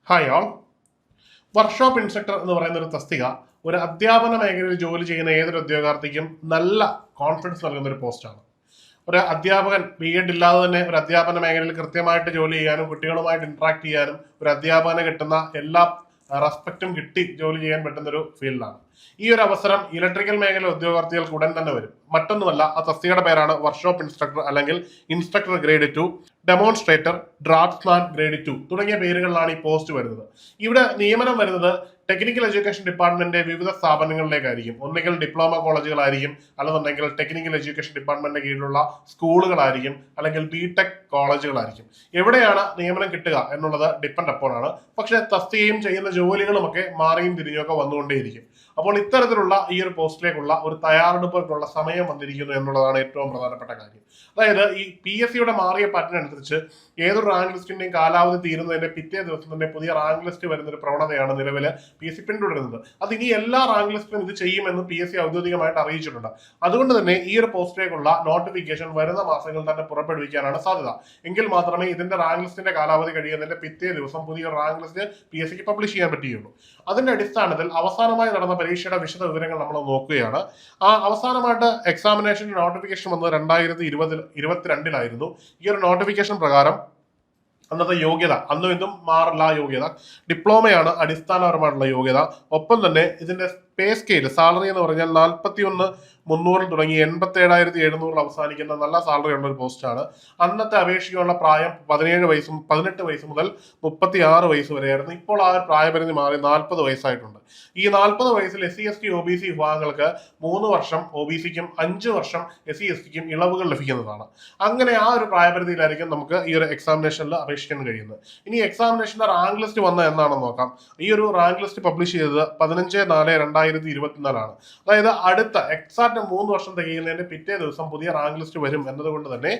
Hi all. Workshop instructor എന്ന് പറയുന്ന ഒരു തസ്തിക ഒരു അധ്യാപന മേഖലയിൽ ജോലി ചെയ്യുന്ന ഏതൊരു ഉദ്യോഗാർത്ഥിക്കും നല്ല കോൺഫിഡൻസ് നൽകുന്ന ഒരു പോസ്റ്റാണ്. ഒരു അധ്യാപകൻ B.Ed ഇല്ലാതെ തന്നെ ഒരു അധ്യാപന മേഖലയിൽ കൃത്യമായിട്ട് ജോലി ചെയ്യാനും കുട്ടികളുമായിട്ട് ഇന്ററാക്ട് ചെയ്യാനും ഒരു അധ്യാപകന് കിട്ടുന്ന എല്ലാ റെസ്പെക്റ്റും കിട്ടി ജോലി ചെയ്യാൻ പറ്റുന്ന ഒരു ഫീൽഡാണ്. ഈ ഒരു അവസരം ഇലക്ട്രിക്കൽ മേഖല ഉദ്യോഗാർത്ഥികൾക്ക് ഉടൻ തന്നെ വരും. മറ്റൊന്നുമല്ല, ആ തസ്തികയുടെ പേരാണ് വർക്ക്ഷോപ്പ് ഇൻസ്ട്രക്ടർ അല്ലെങ്കിൽ instructor grade 2, demonstrator, draughtsman grade 2 തുടങ്ങിയ പേരുകളിലാണ് ഈ പോസ്റ്റ് വരുന്നത്. ഇവിടെ നിയമനം വരുന്നത് ടെക്നിക്കൽ എഡ്യൂക്കേഷൻ ഡിപ്പാർട്ട്മെന്റിന്റെ വിവിധ സ്ഥാപനങ്ങളിലേക്കായിരിക്കും. ഒന്നുകിൽ ഡിപ്ലോമ കോളേജുകളായിരിക്കും, അല്ലെന്നുണ്ടെങ്കിൽ ടെക്നിക്കൽ എഡ്യൂക്കേഷൻ ഡിപ്പാർട്ട്മെന്റിന്റെ കീഴിലുള്ള സ്കൂളുകളായിരിക്കും, അല്ലെങ്കിൽ B.Tech കോളേജുകളായിരിക്കും. എവിടെയാണ് നിയമനം കിട്ടുക എന്നുള്ളത് ഡിപ്പെൻഡ് അപ്പോൺ ആണ്. പക്ഷെ തസ്തികയും ചെയ്യുന്ന ജോലികളുമൊക്കെ മാറിയും തിരിഞ്ഞൊക്കെ വന്നുകൊണ്ടേയിരിക്കും. അപ്പോൾ ഇത്തരത്തിലുള്ള ഈ ഒരു പോസ്റ്റിലേക്കുള്ള ഒരു തയ്യാറെടുപ്പിനുള്ള സമയം വന്നിരിക്കുന്നു എന്നുള്ളതാണ് ഏറ്റവും പ്രധാനപ്പെട്ട കാര്യം. അതായത് ഈ PSCയുടെ മാറിയ പാറ്റേൺ അനുസരിച്ച് ഏതൊരു റാങ്ക് ലിസ്റ്റിന്റെയും കാലാവധി തീരുന്നതിന്റെ പിറ്റേ ദിവസം തന്നെ പുതിയ റാങ്ക് ലിസ്റ്റ് വരുന്ന ഒരു പ്രവണതയാണ് നിലവിൽ PSC പിന്തുടരുന്നത്. അത് ഇനി എല്ലാ റാങ്ക് ലിസ്റ്റിലും ഇത് ചെയ്യുമെന്ന് PSC ഔദ്യോഗികമായിട്ട് അറിയിച്ചിട്ടുണ്ട്. അതുകൊണ്ട് തന്നെ ഈ ഒരു പോസ്റ്റിലേക്കുള്ള നോട്ടിഫിക്കേഷൻ വരുന്ന മാസങ്ങളിൽ തന്നെ പുറപ്പെടുവിക്കാനാണ് സാധ്യത. എങ്കിൽ മാത്രമേ ഇതിന്റെ റാങ്ക് ലിസ്റ്റിന്റെ കാലാവധി കഴിയുന്നതിന്റെ പിറ്റേ ദിവസം പുതിയ റാങ്ക് ലിസ്റ്റ് PSCക്ക് പബ്ലിഷ് ചെയ്യാൻ പറ്റുകയുള്ളൂ. അതിന്റെ അടിസ്ഥാനത്തിൽ അവസാനമായി നടന്ന പരീക്ഷയുടെ വിശദ വിവരങ്ങൾ നമ്മൾ നോക്കുകയാണ്. അവസാനമായിട്ട് എക്സാമിനേഷൻ നോട്ടിഫിക്കേഷൻ വന്നത് 2022 ഈ ഒരു നോട്ടിഫിക്കേഷൻ പ്രകാരം അന്നത്തെ യോഗ്യത അന്നും ഇന്നും മാറില്ല. യോഗ്യത ഡിപ്ലോമയാണ് അടിസ്ഥാനപരമായിട്ടുള്ള യോഗ്യത. ഒപ്പം തന്നെ ഇതിന്റെ പേ സ്കെയിൽ സാലറി എന്ന് പറഞ്ഞാൽ 41,300 തുടങ്ങി 87,700 അവസാനിക്കുന്ന നല്ല സാലറി ഉള്ള ഒരു പോസ്റ്റാണ്. അന്നത്തെ അപേക്ഷിക്കാനുള്ള പ്രായം 18 വയസ്സ് മുതൽ 36 വയസ്സ് വരെയായിരുന്നു. ഇപ്പോൾ ആ പ്രായപരിധി മാറി 40 വയസ്സായിട്ടുണ്ട്. ഈ 40 വയസ്സിൽ SC/ST OBC വിഭാഗങ്ങൾക്ക് 3 വർഷം, OBCക്കും 5 വർഷം, SC/STക്കും ഇളവുകൾ ലഭിക്കുന്നതാണ്. അങ്ങനെ ആ ഒരു പ്രായപരിധിയിലായിരിക്കും നമുക്ക് ഈ ഒരു എക്സാമിനേഷനിൽ അപേക്ഷിക്കാൻ കഴിയുന്നത്. ഇനി എക്സാമിനേഷന്റെ റാങ്ക് ലിസ്റ്റ് വന്ന എന്നാണെന്ന് നോക്കാം. ഈ ഒരു റാങ്ക് ലിസ്റ്റ് പബ്ലിഷ് ചെയ്തത് 15/4/2024 അതായത് അടുത്ത എക്സാക്ട് 3 വർഷം തികയുന്നതിന്റെ പിറ്റേ ദിവസം പുതിയ റാങ്ക് ലിസ്റ്റ് വരും എന്നതുകൊണ്ട് തന്നെ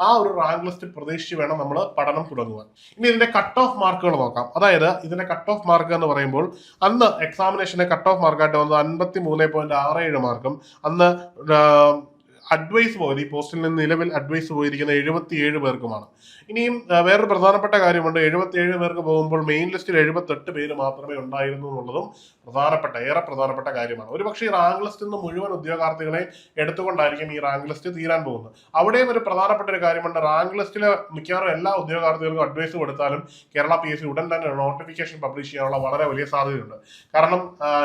ആ ഒരു റാങ്ക് ലിസ്റ്റ് പ്രതീക്ഷിച്ച് വേണം നമ്മൾ പഠനം തുടങ്ങുവാൻ. ഇനി ഇതിന്റെ കട്ട് ഓഫ് മാർക്കുകൾ നോക്കാം. അതായത് ഇതിന്റെ കട്ട് ഓഫ് മാർക്ക് എന്ന് പറയുമ്പോൾ അന്ന് എക്സാമിനേഷന്റെ കട്ട് ഓഫ് മാർക്കായിട്ട് വന്നത് 53.67 മാർക്കും അന്ന് അഡ്വൈസ് പോയത് ഈ പോസ്റ്റിൽ നിന്ന് നിലവിൽ അഡ്വൈസ് പോയിരിക്കുന്ന 77 പേർക്കുമാണ്. ഇനിയും വേറൊരു പ്രധാനപ്പെട്ട കാര്യമുണ്ട്. 77 പേർക്ക് പോകുമ്പോൾ മെയിൻ ലിസ്റ്റിൽ 78 പേര് മാത്രമേ ഉണ്ടായിരുന്നു എന്നുള്ളതും ഏറെ പ്രധാനപ്പെട്ട കാര്യമാണ്. ഒരുപക്ഷെ ഈ റാങ്ക് ലിസ്റ്റിൽ നിന്ന് മുഴുവൻ ഉദ്യോഗാർത്ഥികളെ എടുത്തുകൊണ്ടായിരിക്കും ഈ റാങ്ക് ലിസ്റ്റ് തീരാൻ പോകുന്നത്. അവിടെയും ഒരു പ്രധാനപ്പെട്ട ഒരു കാര്യമുണ്ട്. റാങ്ക് ലിസ്റ്റിലെ മിക്കവാറും എല്ലാ ഉദ്യോഗാർത്ഥികൾക്കും അഡ്വൈസ് കൊടുത്താലും കേരള PSC ഉടൻ തന്നെ നോട്ടിഫിക്കേഷൻ പബ്ലിഷ് ചെയ്യാനുള്ള വളരെ വലിയ സാധ്യതയുണ്ട്. കാരണം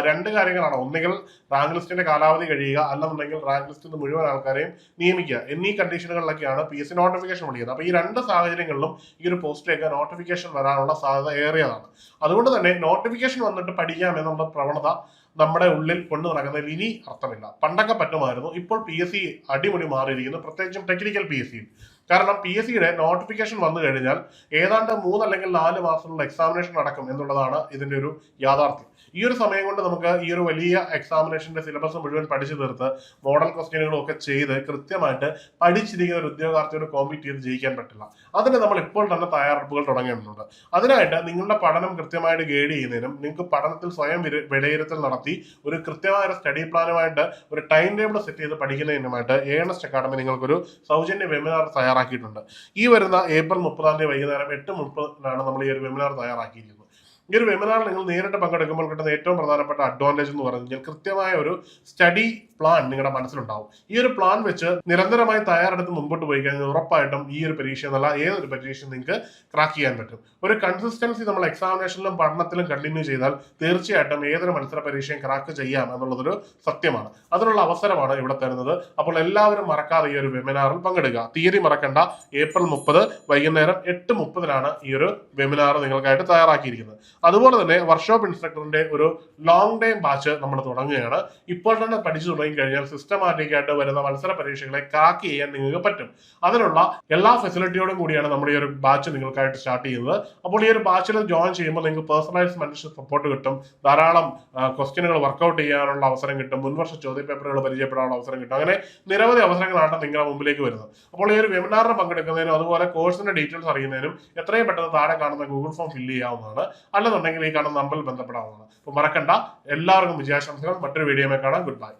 രണ്ട് കാര്യങ്ങളാണ്. ഒന്നുകിൽ റാങ്ക് ലിസ്റ്റിന്റെ കാലാവധി കഴിയുക, അല്ലെന്നുണ്ടെങ്കിൽ റാങ്ക് ലിസ്റ്റിൽ നിന്ന് മുഴുവൻ ആൾക്കാരെയും നിയമിക്കുക എന്നീ കണ്ടീഷനുകളിലൊക്കെയാണ് PSC നോട്ടിഫിക്കേഷൻ വിളിക്കുന്നത്. അപ്പൊ ഈ രണ്ട് സാഹചര്യങ്ങളിലും ഈ ഒരു പോസ്റ്റിലേക്ക് നോട്ടിഫിക്കേഷൻ വരാനുള്ള സാധ്യത ഏറിയതാണ്. അതുകൊണ്ട് തന്നെ നോട്ടിഫിക്കേഷൻ വന്നിട്ട് പഠിക്കാം എന്നുള്ള പ്രവണത നമ്മുടെ ഉള്ളിൽ കൊണ്ടു നടക്കുന്നതിൽ ഇനി അർത്ഥമില്ല. പണ്ടൊക്കെ പറ്റുമായിരുന്നു. ഇപ്പോൾ PSC അടിമുടി മാറിയിരിക്കുന്നു, പ്രത്യേകിച്ചും ടെക്നിക്കൽ PSC. കാരണം PSCയുടെ നോട്ടിഫിക്കേഷൻ വന്നു കഴിഞ്ഞാൽ ഏതാണ്ട് 3 അല്ലെങ്കിൽ 4 മാസത്തിലുള്ള എക്സാമിനേഷൻ നടക്കും എന്നുള്ളതാണ് ഇതിന്റെ ഒരു യാഥാർത്ഥ്യം. ഈ ഒരു സമയം കൊണ്ട് നമുക്ക് ഈ ഒരു വലിയ എക്സാമിനേഷന്റെ സിലബസ് മുഴുവൻ പഠിച്ചു തീർത്ത് മോഡൽ ക്വസ്റ്റ്യനുകളും ഒക്കെ ചെയ്ത് കൃത്യമായിട്ട് പഠിച്ചിരിക്കുന്ന ഒരു ഉദ്യോഗാർത്ഥിയോട് കോമ്പീറ്റ് ചെയ്ത് ജയിക്കാൻ പറ്റില്ല. അതിന് നമ്മൾ ഇപ്പോൾ തന്നെ തയ്യാറെടുപ്പുകൾ തുടങ്ങേണ്ടതുണ്ട്. അതിനായിട്ട് നിങ്ങളുടെ പഠനം കൃത്യമായിട്ട് ഗൈഡ് ചെയ്യുന്നതിനും നിങ്ങൾക്ക് പഠനത്തിൽ സ്വയം വിലയിരുത്തൽ നടത്തി ഒരു കൃത്യമായ ഒരു സ്റ്റഡി പ്ലാനുമായിട്ട് ഒരു ടൈം ടേബിൾ സെറ്റ് ചെയ്ത് പഠിക്കുന്നതിനുമായിട്ട് ഏണസ്റ്റ് അക്കാഡമി നിങ്ങൾക്കൊരു സൗജന്യ വെബിനാർ തയ്യാറാക്കിയിട്ടുണ്ട്. ഈ വരുന്ന ഏപ്രിൽ 30 വൈകുന്നേരം 8:30 നമ്മൾ ഈ ഒരു വെബിനാർ തയ്യാറാക്കിയിരിക്കുന്നത്. ഈ ഒരു വെബിനാറിൽ നിങ്ങൾ നേരിട്ട് പങ്കെടുക്കുമ്പോൾ കിട്ടുന്ന ഏറ്റവും പ്രധാനപ്പെട്ട അഡ്വാൻറ്റേജ് എന്ന് പറഞ്ഞു കഴിഞ്ഞാൽ കൃത്യമായ ഒരു സ്റ്റഡി പ്ലാൻ നിങ്ങളുടെ മനസ്സിലുണ്ടാവും. ഈ ഒരു പ്ലാൻ വെച്ച് നിരന്തരമായി തയ്യാറെടുത്ത് മുമ്പോട്ട് പോയി കഴിഞ്ഞാൽ ഉറപ്പായിട്ടും ഈ ഒരു പരീക്ഷ എന്നുള്ള ഏതൊരു പരീക്ഷ നിങ്ങൾക്ക് ക്രാക്ക് ചെയ്യാൻ പറ്റും. ഒരു കൺസിസ്റ്റൻസി നമ്മൾ എക്സാമിനേഷനിലും പഠനത്തിലും കണ്ടിന്യൂ ചെയ്താൽ തീർച്ചയായിട്ടും ഏതൊരു മത്സര പരീക്ഷയും ക്രാക്ക് ചെയ്യാം എന്നുള്ളതൊരു സത്യമാണ്. അതിനുള്ള അവസരമാണ് ഇവിടെ തരുന്നത്. അപ്പോൾ എല്ലാവരും മറക്കാതെ ഈ ഒരു വെബിനാറിൽ പങ്കെടുക്കുക. തീയതി മറക്കണ്ട, ഏപ്രിൽ 30 വൈകുന്നേരം 8:30 ഈ ഒരു വെബിനാർ നിങ്ങൾക്കായിട്ട് തയ്യാറാക്കിയിരിക്കുന്നത്. അതുപോലെ തന്നെ വർക്ക്ഷോപ്പ് ഇൻസ്ട്രക്ടറിന്റെ ഒരു ലോങ് ടൈം ബാച്ച് നമ്മൾ തുടങ്ങുകയാണ്. ഇപ്പോൾ തന്നെ പഠിച്ചു തുടങ്ങി കഴിഞ്ഞാൽ സിസ്റ്റമാറ്റിക് ആയിട്ട് വരുന്ന മത്സര പരീക്ഷകളെ ക്രാക്ക് ചെയ്യാൻ നിങ്ങൾക്ക് പറ്റും. അതിനുള്ള എല്ലാ ഫെസിലിറ്റിയോടും കൂടിയാണ് നമ്മുടെ ഈ ഒരു ബാച്ച് നിങ്ങൾക്കായിട്ട് സ്റ്റാർട്ട് ചെയ്യുന്നത്. അപ്പോൾ ഈ ഒരു ബാച്ചിൽ ജോയിൻ ചെയ്യുമ്പോൾ നിങ്ങൾക്ക് പേഴ്സണലൈസ്ഡ് മെന്റർഷിപ്പ് സപ്പോർട്ട് കിട്ടും, ധാരാളം ക്വസ്റ്റ്യനുകൾ വർക്ക്ഔട്ട് ചെയ്യാനുള്ള അവസരം കിട്ടും, മുൻവർഷ ചോദ്യപേപ്പറുകൾ പരിചയപ്പെടാനുള്ള അവസരം കിട്ടും. അങ്ങനെ നിരവധി അവസരങ്ങളാണ് നിങ്ങളുടെ മുമ്പിലേക്ക് വരുന്നത്. അപ്പോൾ ഈ ഒരു വെബിനാറിന് പങ്കെടുക്കുന്നതിനും അതുപോലെ കോഴ്സിന്റെ ഡീറ്റെയിൽസ് അറിയുന്നതിനും എത്രയും പെട്ടെന്ന് താഴെ കാണുന്ന ഗൂഗിൾ ഫോം ഫില്ല് ചെയ്യാവുന്നതാണ്. അല്ലെന്നുണ്ടെങ്കിൽ ഈ കാണുന്ന നമ്പറിൽ ബന്ധപ്പെടാവുന്നതാണ്. അപ്പോൾ മറക്കണ്ട. എല്ലാവർക്കും വിജയാശംസകൾ. മറ്റൊരു വീഡിയോയിൽ കാണാം. Good bye.